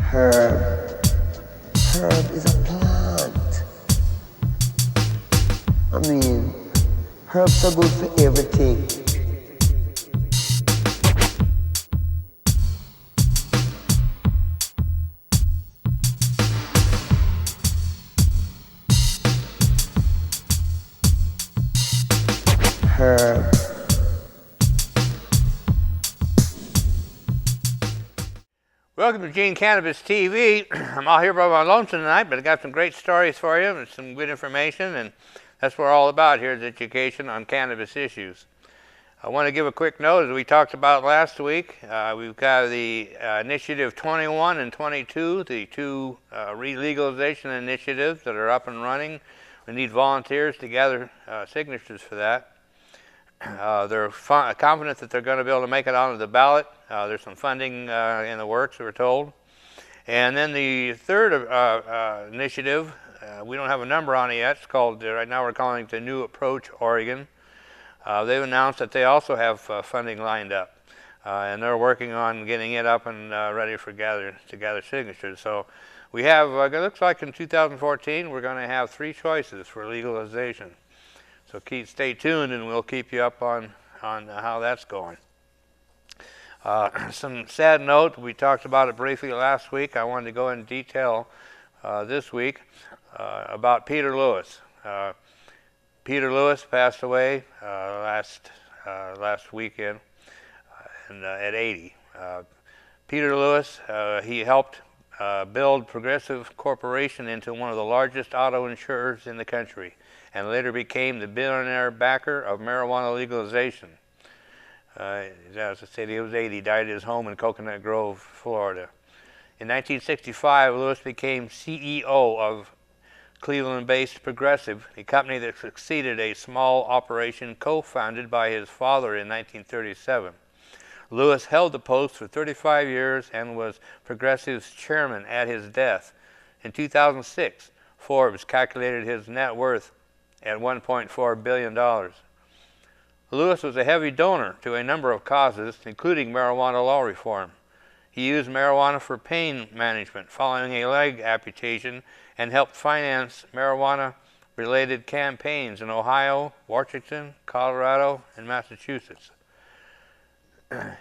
Herb. Herb is a plant. I mean, herbs are good for everything. Herb. Welcome to Eugene Cannabis TV. I'm all here by my lonesome tonight, but I got some great stories for you and some good information, and that's what we're all about here is education on cannabis issues. I want to give a quick note, as we talked about last week. We've got the Initiative 21 and 22, the two legalization initiatives that are up and running. We need volunteers to gather signatures for that. They're confident that they're going to be able to make it onto the ballot. There's some funding in the works, we're told. And then the third initiative, we don't have a number on it yet. It's called, right now we're calling it the New Approach Oregon. They've announced that they also have funding lined up. And they're working on getting it up and ready for to gather signatures. So we have, it looks like in 2014, we're going to have 3 choices for legalization. So stay tuned, and we'll keep you up on how that's going. Some sad note, we talked about it briefly last week. I wanted to go in detail this week about Peter Lewis. Peter Lewis passed away last weekend at 80. Peter Lewis, he helped build Progressive Corporation into one of the largest auto insurers in the country, and later became the billionaire backer of marijuana legalization. As I said, he was 80, died at his home in Coconut Grove, Florida. In 1965, Lewis became CEO of Cleveland-based Progressive, a company that succeeded a small operation co-founded by his father in 1937. Lewis held the post for 35 years and was Progressive's chairman at his death. In 2006, Forbes calculated his net worth at $1.4 billion. Lewis was a heavy donor to a number of causes, including marijuana law reform. He used marijuana for pain management following a leg amputation and helped finance marijuana-related campaigns in Ohio, Washington, Colorado, and Massachusetts.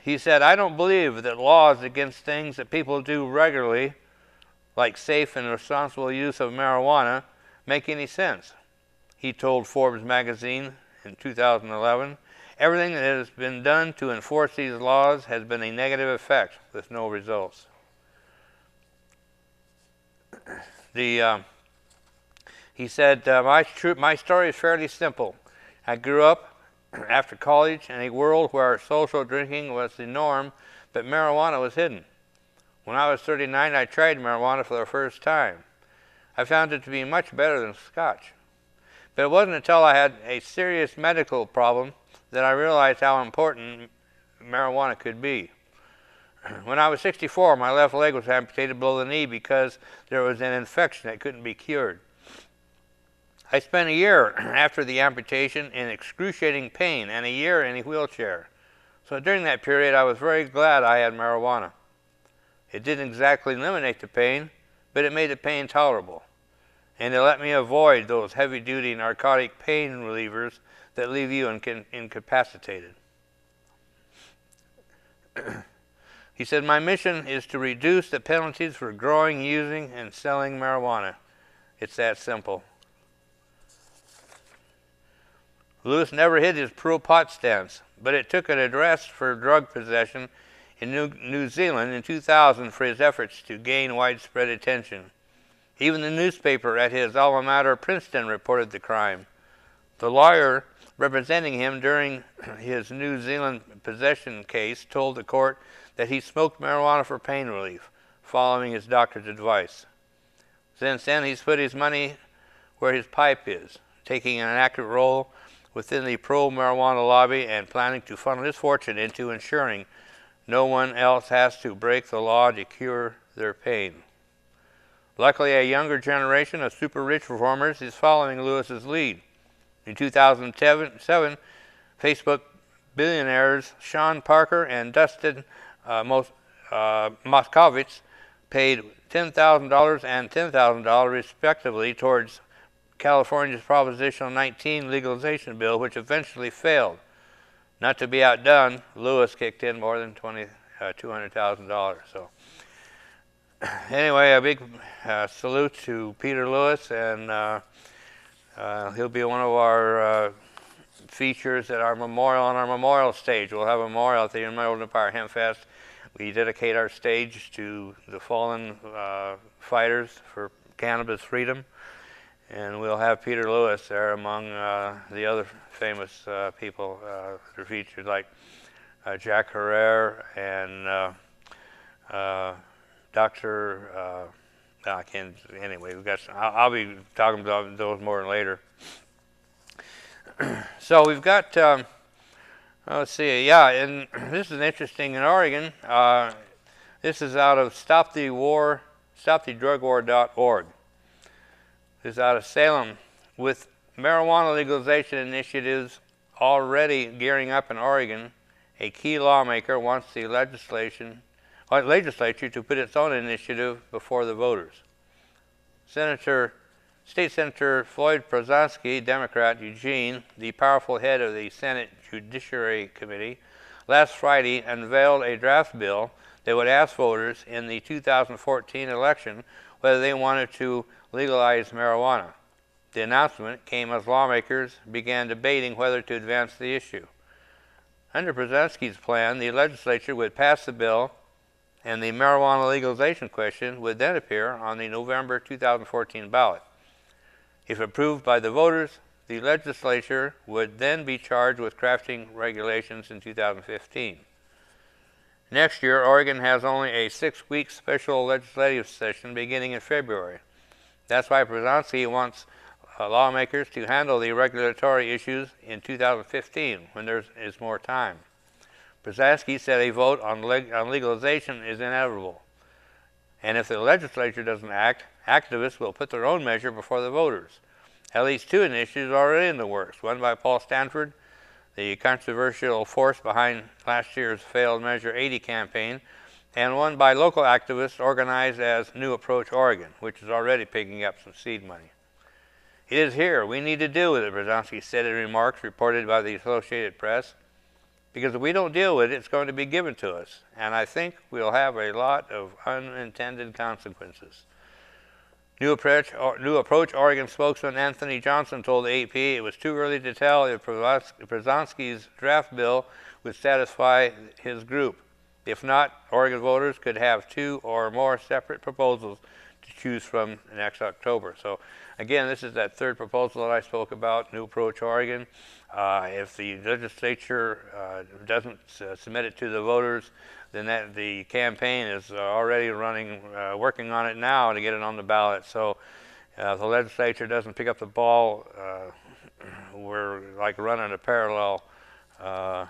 He said, "I don't believe that laws against things that people do regularly, like safe and responsible use of marijuana, make any sense." He told Forbes magazine in 2011, "Everything that has been done to enforce these laws has been a negative effect with no results." He said, my story is fairly simple. I grew up after college in a world where social drinking was the norm, but marijuana was hidden. When I was 39, I tried marijuana for the first time. I found it to be much better than scotch. But it wasn't until I had a serious medical problem that I realized how important marijuana could be. When I was 64, my left leg was amputated below the knee because there was an infection that couldn't be cured. I spent a year after the amputation in excruciating pain and a year in a wheelchair. So during that period, I was very glad I had marijuana. It didn't exactly eliminate the pain, but it made the pain tolerable. And it let me avoid those heavy-duty narcotic pain relievers that leave you incapacitated. He said, "My mission is to reduce the penalties for growing, using, and selling marijuana. It's that simple." Lewis never hid his pro-pot stance, but it took an arrest for drug possession in New Zealand in 2000 for his efforts to gain widespread attention. Even the newspaper at his alma mater, Princeton, reported the crime. The lawyer representing him during his New Zealand possession case told the court that he smoked marijuana for pain relief, following his doctor's advice. Since then, he's put his money where his pipe is, taking an active role within the pro-marijuana lobby and planning to funnel his fortune into ensuring no one else has to break the law to cure their pain. Luckily, a younger generation of super-rich reformers is following Lewis's lead. In 2007, Facebook billionaires Sean Parker and Dustin Moskovitz paid $10,000 and $10,000 respectively towards California's Proposition 19 legalization bill, which eventually failed. Not to be outdone, Lewis kicked in more than $200,000. So anyway, a big salute to Peter Lewis, and he'll be one of our features at our memorial, on our memorial stage. We'll have a memorial at the Emerald Empire Hempfest. We dedicate our stage to the fallen fighters for cannabis freedom, and we'll have Peter Lewis there among the other famous people that are featured, like Jack Herrera and Dr. I can't. Anyway, we've got. I'll be talking about those more later. So we've got. Let's see. Yeah, and this is interesting in Oregon. This is out of StopTheDrugWar.org. This is out of Salem, with marijuana legalization initiatives already gearing up in Oregon. A key lawmaker wants the legislature to put its own initiative before the voters. State Senator Floyd Prozanski, Democrat Eugene, the powerful head of the Senate Judiciary Committee, last Friday unveiled a draft bill that would ask voters in the 2014 election whether they wanted to legalize marijuana. The announcement came as lawmakers began debating whether to advance the issue. Under Prozanski's plan, the legislature would pass the bill, and the marijuana legalization question would then appear on the November 2014 ballot. If approved by the voters, the legislature would then be charged with crafting regulations in 2015. Next year, Oregon has only a 6-week special legislative session beginning in February. That's why Prozanski wants lawmakers to handle the regulatory issues in 2015, when there is more time. Prozanski said a vote on legalization is inevitable. And if the legislature doesn't act, activists will put their own measure before the voters. At least 2 initiatives are already in the works, one by Paul Stanford, the controversial force behind last year's failed Measure 80 campaign, and one by local activists organized as New Approach Oregon, which is already picking up some seed money. It is here. We need to deal with it, Prozanski said in remarks reported by the Associated Press. Because if we don't deal with it, it's going to be given to us. And I think we'll have a lot of unintended consequences. New Approach Oregon spokesman Anthony Johnson told the AP it was too early to tell if Prozanski's draft bill would satisfy his group. If not, Oregon voters could have 2 or more separate proposals to choose from next October. So again, this is that third proposal that I spoke about, New Approach Oregon. If the legislature doesn't submit it to the voters, then the campaign is already working on it now to get it on the ballot. So if the legislature doesn't pick up the ball, we're like running a parallel kind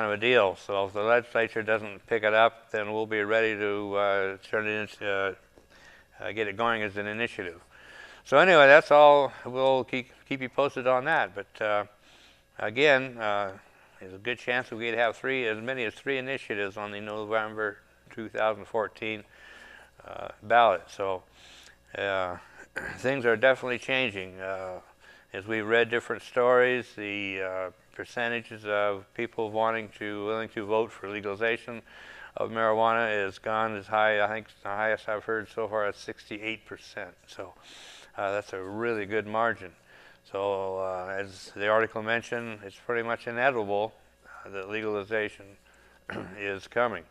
of a deal. So if the legislature doesn't pick it up, then we'll be ready to turn it into get it going as an initiative. So anyway, that's all. We'll keep you posted on that. But again, there's a good chance that we'd have as many as 3 initiatives on the November 2014 ballot. So things are definitely changing. As we read different stories, the percentages of people willing to vote for legalization of marijuana has gone as high, I think the highest I've heard so far is 68%. So that's a really good margin. So as the article mentioned, it's pretty much inevitable that legalization is coming.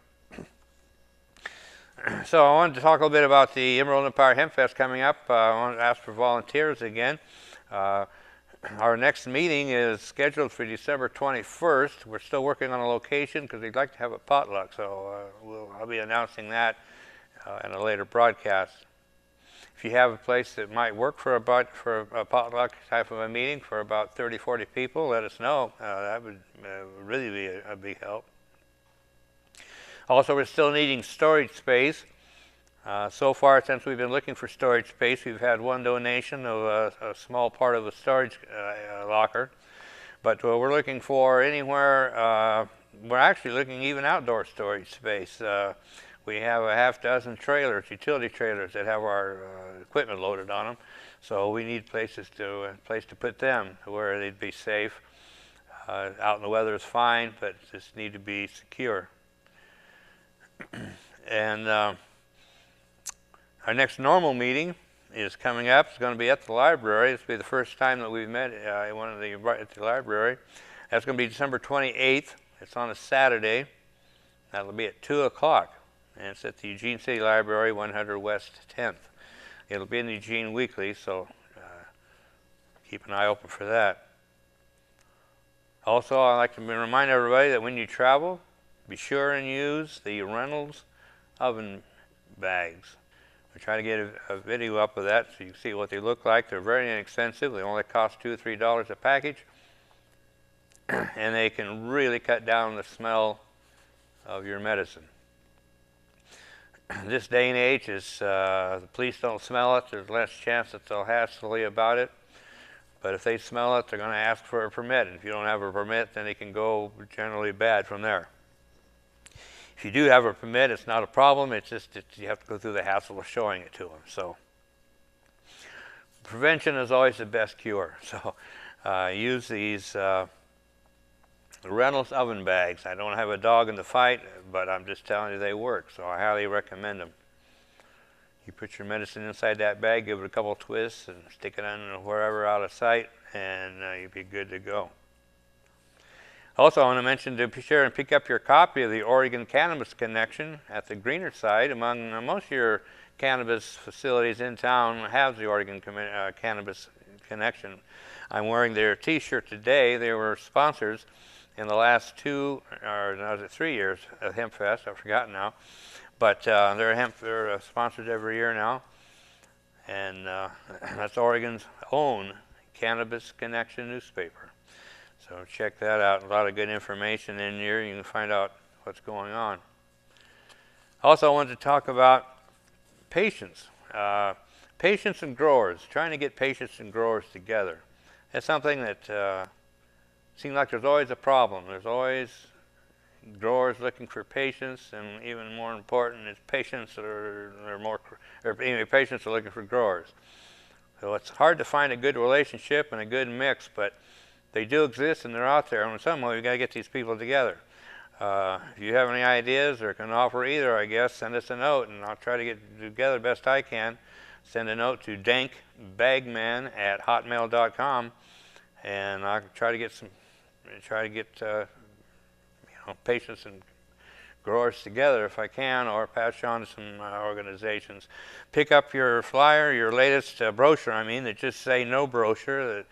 So I wanted to talk a little bit about the Emerald Empire Hempfest coming up. I want to ask for volunteers again. Our next meeting is scheduled for December 21st. We're still working on a location because we'd like to have a potluck, so I'll be announcing that in a later broadcast. If you have a place that might work for a potluck type of a meeting for about 30-40 people, let us know. That would really be a big help. Also, we're still needing storage space. So far, since we've been looking for storage space, we've had one donation of a small part of a storage locker. But we're looking for anywhere, we're actually looking even outdoor storage space. we have a half dozen trailers, utility trailers that have our equipment loaded on them. So we need place to put them where they'd be safe. Out in the weather is fine, but just need to be secure. And our next normal meeting is coming up. It's going to be at the library. This will be the first time that we've met at the library. That's going to be December 28th. It's on a Saturday. That'll be at 2 o'clock. And it's at the Eugene City Library, 100 West 10th. It'll be in the Eugene Weekly, so keep an eye open for that. Also, I'd like to remind everybody that when you travel, be sure and use the Reynolds oven bags. We try to get a video up of that so you can see what they look like. They're very inexpensive. They only cost $2 or $3 a package. And they can really cut down the smell of your medicine. This day and age, the police don't smell it. There's less chance that they'll hassle you about it. But if they smell it, they're going to ask for a permit. And if you don't have a permit, then it can go generally bad from there. If you do have a permit, it's not a problem. It's just that you have to go through the hassle of showing it to them. So prevention is always the best cure. So use these Reynolds oven bags. I don't have a dog in the fight, but I'm just telling you they work. So I highly recommend them. You put your medicine inside that bag, give it a couple twists, and stick it in wherever out of sight, and you'll be good to go. Also, I want to mention to be sure and pick up your copy of the Oregon Cannabis Connection at the greener side. Among most of your cannabis facilities in town have the Oregon Cannabis Connection. I'm wearing their T-shirt today. They were sponsors in the last 2 or no, was it 3 years of Hempfest. I've forgotten now. But they're sponsored every year now, and that's Oregon's own Cannabis Connection newspaper. So check that out. A lot of good information in here. You can find out what's going on. Also, I wanted to talk about patients. Patients and growers, trying to get patients and growers together. That's something that seems like there's always a problem. There's always growers looking for patients, and even more important is patients patients are looking for growers. So it's hard to find a good relationship and a good mix, but they do exist and they're out there. And in some way, we've got to get these people together. If you have any ideas or can offer either, I guess, send us a note, and I'll try to get together best I can. Send a note to dankbagman@hotmail.com, and I'll try to get patients and growers together if I can, or pass you on to some organizations. Pick up your flyer, your latest brochure, that just say no brochure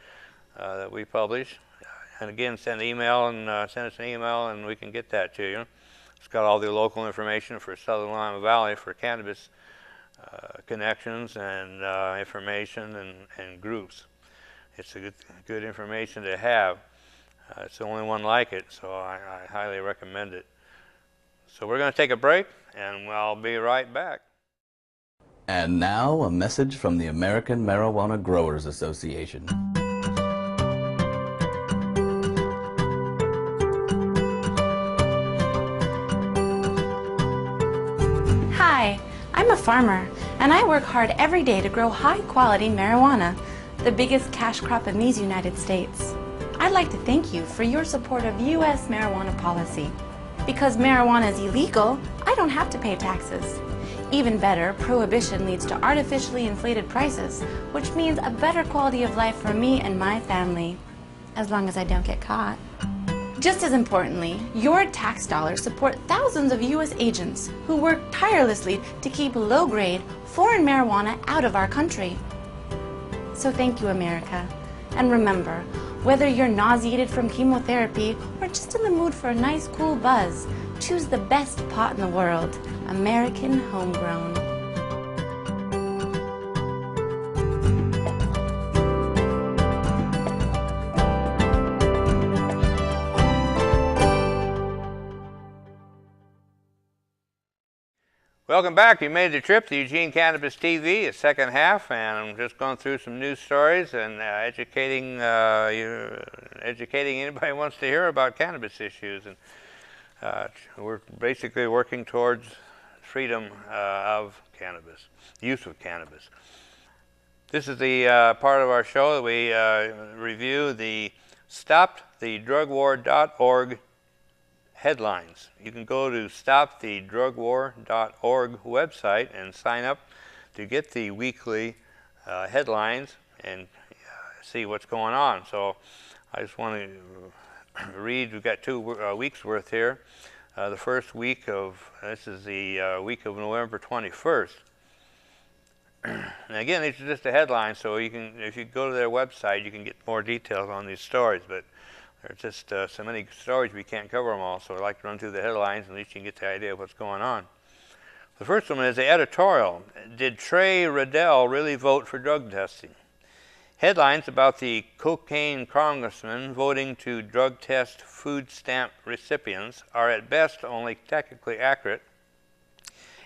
that we publish. And again, send us an email and we can get that to you. It's got all the local information for Southern Lima Valley for cannabis connections and information and groups. It's a good information to have. It's the only one like it, so I highly recommend it. So we're going to take a break, and I'll be right back. And now a message from the American Marijuana Growers Association. Hi, I'm a farmer, and I work hard every day to grow high-quality marijuana, the biggest cash crop in these United States. I'd like to thank you for your support of U.S. marijuana policy. Because marijuana is illegal, I don't have to pay taxes. Even better, prohibition leads to artificially inflated prices, which means a better quality of life for me and my family, as long as I don't get caught. Just as importantly, your tax dollars support thousands of U.S. agents who work tirelessly to keep low-grade, foreign marijuana out of our country. So thank you, America. And remember, whether you're nauseated from chemotherapy or just in the mood for a nice cool buzz, choose the best pot in the world, American Homegrown. Welcome back. You made the trip to Eugene Cannabis TV, the second half, and I'm just going through some news stories and educating anybody who wants to hear about cannabis issues. And we're basically working towards freedom of cannabis, use of cannabis. This is the part of our show that we review the stopthedrugwar.org headlines. You can go to stopthedrugwar.org website and sign up to get the weekly headlines and see what's going on. So I just want to read, we've got 2 weeks worth here. The first week of, this is the week of November 21st. And again, these are just the headlines, so you can, if you go to their website, you can get more details on these stories, but there's just so many stories we can't cover them all, so I'd like to run through the headlines, and at least you can get the idea of what's going on. The first one is the editorial. Did Trey Riddell really vote for drug testing? Headlines about the cocaine congressman voting to drug test food stamp recipients are at best only technically accurate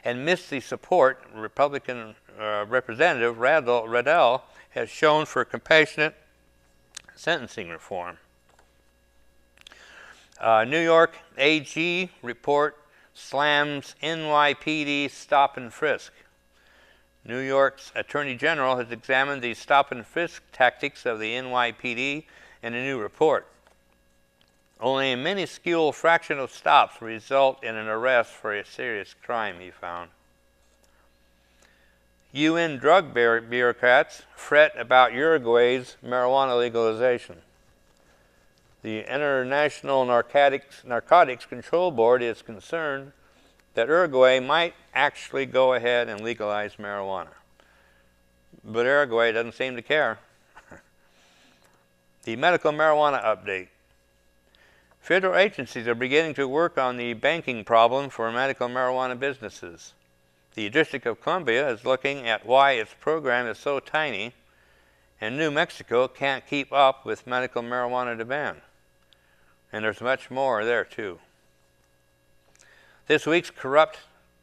and miss the support Republican Representative Riddell has shown for compassionate sentencing reform. New York AG report slams NYPD stop and frisk. New York's Attorney General has examined the stop and frisk tactics of the NYPD in a new report. Only a minuscule fraction of stops result in an arrest for a serious crime, he found. UN drug bureaucrats fret about Uruguay's marijuana legalization. The International Narcotics Control Board is concerned that Uruguay might actually go ahead and legalize marijuana. But Uruguay doesn't seem to care. The medical marijuana update. Federal agencies are beginning to work on the banking problem for medical marijuana businesses. The District of Columbia is looking at why its program is so tiny, and New Mexico can't keep up with medical marijuana demand. And there's much more there, too. This week's corrupt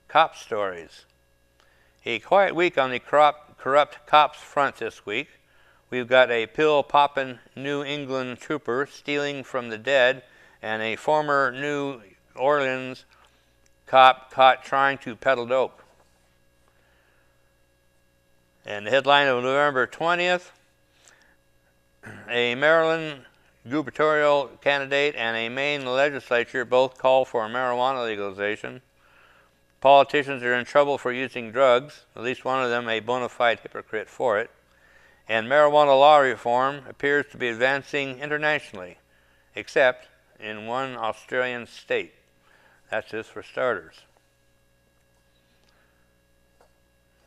cop stories. A quiet week on the corrupt cops front this week. We've got a pill-popping New England trooper stealing from the dead, and a former New Orleans cop caught trying to peddle dope. And the headline of November 20th, a Maryland gubernatorial candidate and a Maine legislature both call for marijuana legalization. Politicians are in trouble for using drugs, at least one of them a bona fide hypocrite for it. And marijuana law reform appears to be advancing internationally, except in one Australian state. That's just for starters.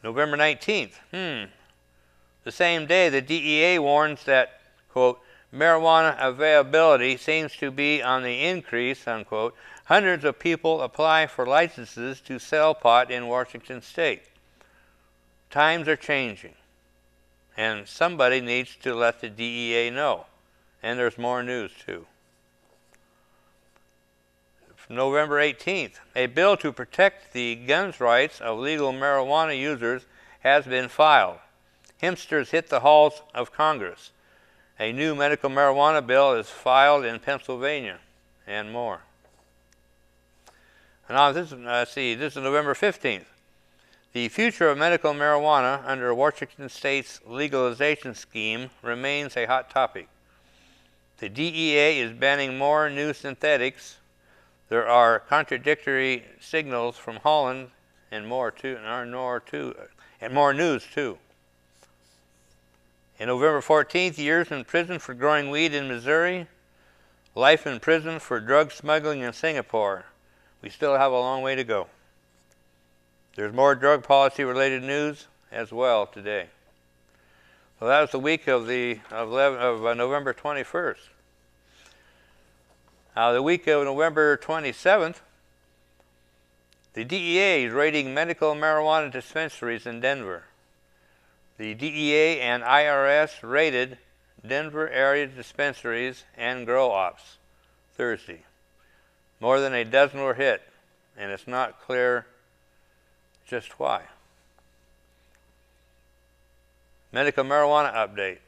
November 19th. The same day, the DEA warns that, quote, marijuana availability seems to be on the increase, unquote. Hundreds of people apply for licenses to sell pot in Washington state. Times are changing, and somebody needs to let the DEA know. And there's more news, too. November 18th, a bill to protect the guns rights of legal marijuana users has been filed. Hempsters hit the halls of Congress. A new medical marijuana bill is filed in Pennsylvania, and more. Now this is November 15th. The future of medical marijuana under Washington State's legalization scheme remains a hot topic. The DEA is banning more new synthetics. There are contradictory signals from Holland and more news too. And November 14th, years in prison for growing weed in Missouri, life in prison for drug smuggling in Singapore. We still have a long way to go. There's more drug policy related news as well today. So that was the week of November 21st. The week of November 27th, the DEA is raiding medical marijuana dispensaries in Denver. The DEA and IRS raided Denver area dispensaries and grow ops Thursday. More than a dozen were hit, and it's not clear just why. Medical marijuana update.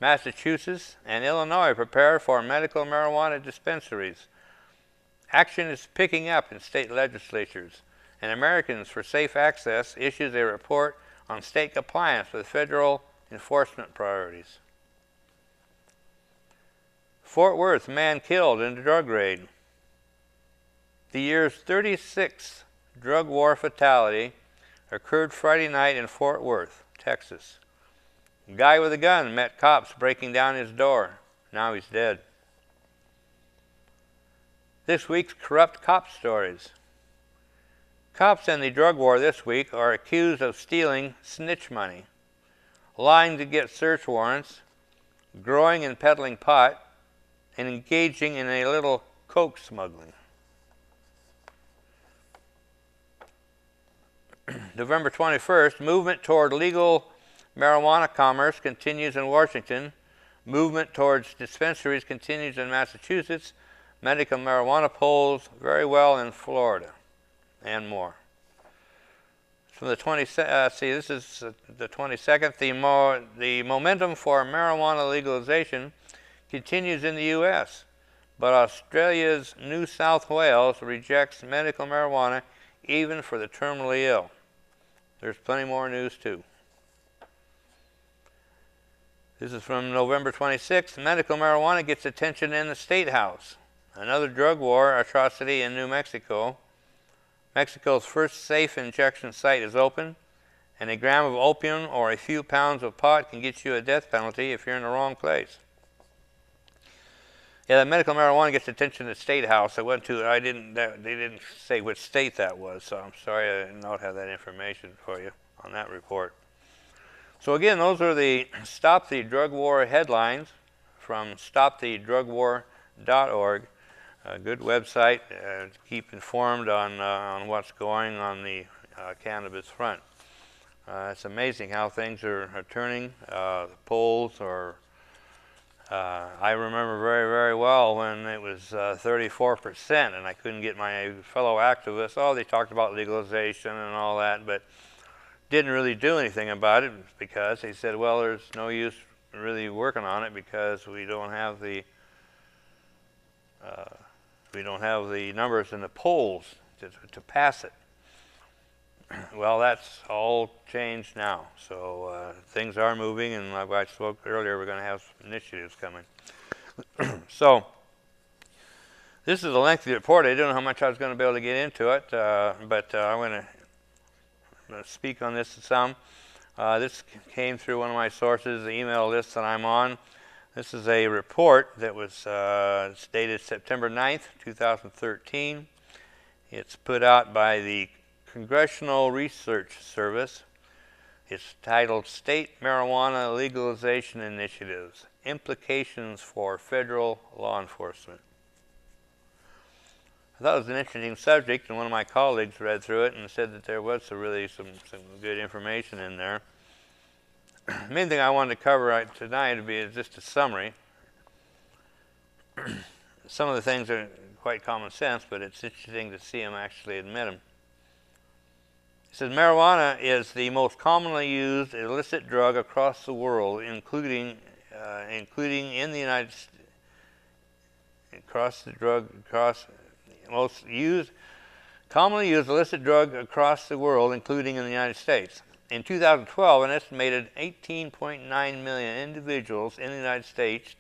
Massachusetts and Illinois prepare for medical marijuana dispensaries. Action is picking up in state legislatures and Americans for Safe Access issues a report on state compliance with federal enforcement priorities. Fort Worth, man killed in a drug raid. The year's 36th drug war fatality occurred Friday night in Fort Worth, Texas. A guy with a gun met cops breaking down his door. Now he's dead. This week's corrupt cop stories. Cops in the drug war this week are accused of stealing snitch money, lying to get search warrants, growing and peddling pot, and engaging in a little coke smuggling. November 21st, movement toward legal marijuana commerce continues in Washington. Movement towards dispensaries continues in Massachusetts. Medical marijuana polls very well in Florida, and more. From the this is the 22nd. The momentum for marijuana legalization continues in the U.S., but Australia's New South Wales rejects medical marijuana even for the terminally ill. There's plenty more news too. This is from November 26th. Medical marijuana gets attention in the State House. Another drug war atrocity in New Mexico. Mexico's first safe injection site is open, and a gram of opium or a few pounds of pot can get you a death penalty if you're in the wrong place. Yeah, the medical marijuana gets attention in the State House. I went to it. They didn't say which state that was, so I'm sorry I did not have that information for you on that report. So again, those are the Stop the Drug War headlines from stopthedrugwar.org. A good website to keep informed on what's going on the cannabis front. It's amazing how things are turning. The polls are. I remember very, very well when it was 34%, and I couldn't get my fellow activists. Oh, they talked about legalization and all that, but didn't really do anything about it because they said, well, there's no use really working on it because we don't have the numbers in the polls to pass it. Well, that's all changed now. So things are moving, and like I spoke earlier, we're going to have some initiatives coming. So this is a lengthy report. I didn't know how much I was going to be able to get into it, but I'm going to speak on this some. This came through one of my sources, the email list that I'm on. This is a report that was dated September 9th, 2013. It's put out by the Congressional Research Service. It's titled State Marijuana Legalization Initiatives, Implications for Federal Law Enforcement. I thought it was an interesting subject, and one of my colleagues read through it and said that there was really some good information in there. The main thing I wanted to cover tonight would be just a summary. Some of the things are quite common sense, but it's interesting to see them actually admit them. It says marijuana is the most commonly used illicit drug across the world, including in the United States. Commonly used illicit drug across the world, including in the United States. In 2012, an estimated 18.9 million individuals in the United States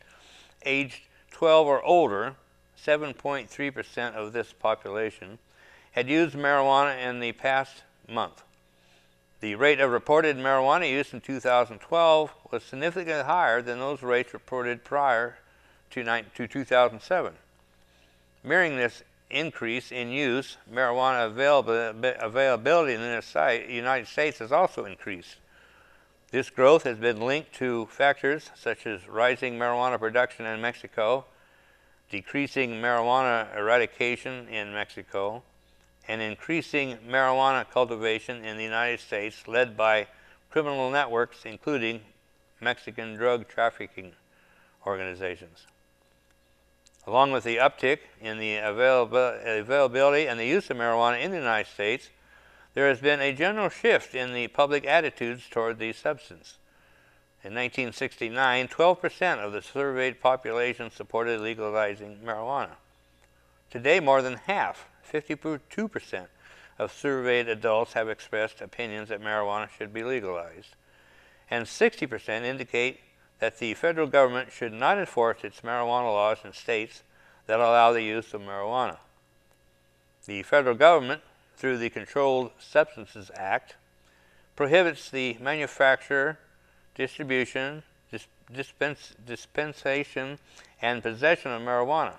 aged 12 or older, 7.3% of this population, had used marijuana in the past month. The rate of reported marijuana use in 2012 was significantly higher than those rates reported prior to 2007. Mirroring this increase in use, marijuana availability in the United States has also increased. This growth has been linked to factors such as rising marijuana production in Mexico, decreasing marijuana eradication in Mexico, and increasing marijuana cultivation in the United States led by criminal networks, including Mexican drug trafficking organizations. Along with the uptick in the availability and the use of marijuana in the United States, there has been a general shift in the public attitudes toward the substance. In 1969, 12% of the surveyed population supported legalizing marijuana. Today, more than half, 52%, of surveyed adults have expressed opinions that marijuana should be legalized, and 60% indicate that the federal government should not enforce its marijuana laws in states that allow the use of marijuana. The federal government, through the Controlled Substances Act, prohibits the manufacture, distribution, dispensation, and possession of marijuana.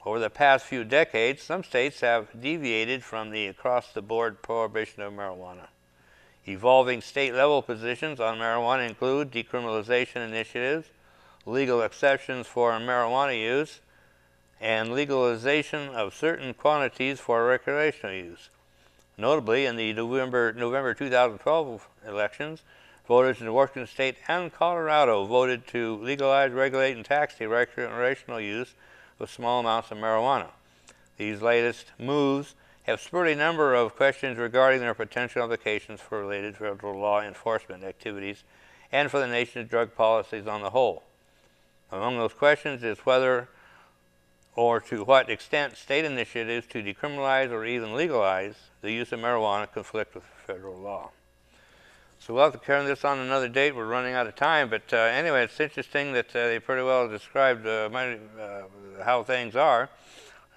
Over the past few decades, some states have deviated from the across-the-board prohibition of marijuana. Evolving state-level positions on marijuana include decriminalization initiatives, legal exceptions for marijuana use, and legalization of certain quantities for recreational use. Notably, in the November 2012 elections, voters in Washington State and Colorado voted to legalize, regulate, and tax the recreational use of small amounts of marijuana. These latest moves have spurred a number of questions regarding their potential implications for related federal law enforcement activities and for the nation's drug policies on the whole. Among those questions is whether or to what extent state initiatives to decriminalize or even legalize the use of marijuana conflict with federal law. So we'll have to carry this on another date. We're running out of time, but anyway, it's interesting that they pretty well described how things are.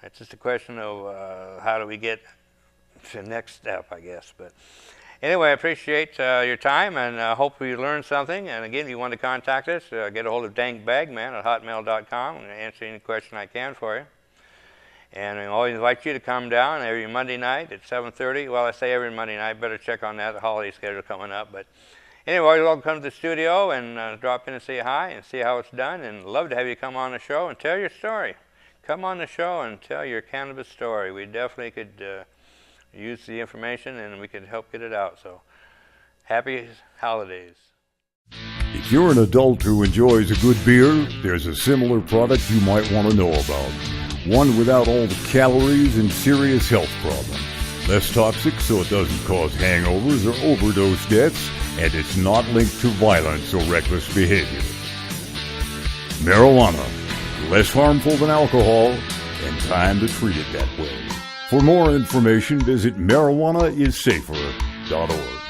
It's just a question of how do we get to the next step, I guess. But anyway, I appreciate your time, and hope you learned something. And again, if you want to contact us, get a hold of dankbagman@hotmail.com and answer any question I can for you. And I always invite you to come down every Monday night at 7:30. Well, I say every Monday night. Better check on that. The holiday schedule coming up. But anyway, you're welcome to come to the studio and drop in and say hi and see how it's done. And love to have you come on the show and tell your story. Come on the show and tell your cannabis story. We definitely could use the information and we could help get it out. So happy holidays. If you're an adult who enjoys a good beer, there's a similar product you might want to know about. One without all the calories and serious health problems. Less toxic so it doesn't cause hangovers or overdose deaths, and it's not linked to violence or reckless behavior. Marijuana. Less harmful than alcohol, and time to treat it that way. For more information, visit marijuanaissafer.org.